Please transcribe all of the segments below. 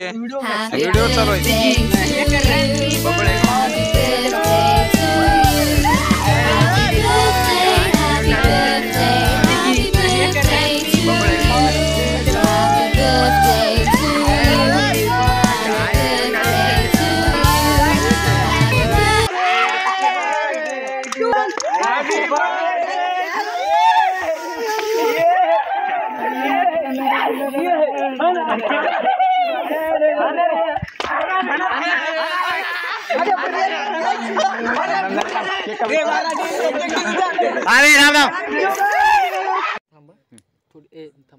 Video चालू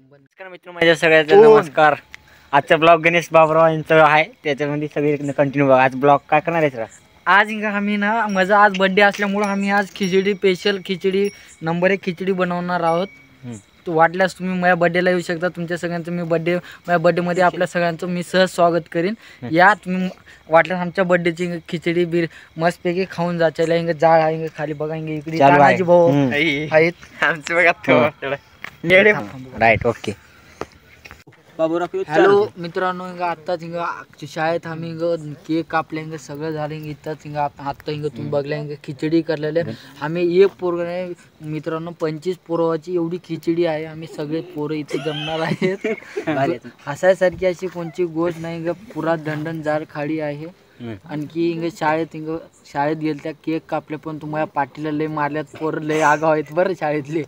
नमस्कार मित्र, माझ्या सगळ्यांना नमस्कार. आजचा ब्लॉग गणेश बाबराव यांचा आहे, त्याच्यामध्ये सगळे कंटिन्यू बघा. आज ब्लॉग काय करणार आहे सर? आज इंगा आम्ही ना माझा आज बर्थडे असल्यामुळे आम्ही आज खिचडी स्पेशल खिचडी नंबर 1 खिचडी बनवणार आहोत. तो वाटल्यास तुम्ही माझ्या बर्थडेला येऊ शकता. तुमच्या सगळ्यांचं मी माझ्या बर्थडेमध्ये आपल्या सगळ्यांचं मी सहज स्वागत करीन. या तुम्ही वाटल्यास आमच्या बर्थडेची खिचडी मस्तपैकी खाऊन जायला. इंग जाळ आहे खाली बघा. इकडे तानाजी भाऊ आहेत आमचं बघा. Right, okay. हॅलो मित्रांनो, आत्ताच शाळेत आम्ही केक कापले, सगळं झालं. इथंच आत्ता तुम्ही बघल्या खिचडी करलेले. आम्ही एक पोरं नाही मित्रांनो, 25 पोराची एवढी खिचडी आहे. आम्ही सगळे पोरं इथे जमणार आहेत. हसायसारखी अशी कोणची गोष्ट नाही. पुरा दंडन जाड खाडी आहे. आणखी शाळेत गेल त्या केक कापले, पण तुम्हाला पाठीला लय मारल्यात. पोरं लय आगाव आहेत बरं शाळेतले.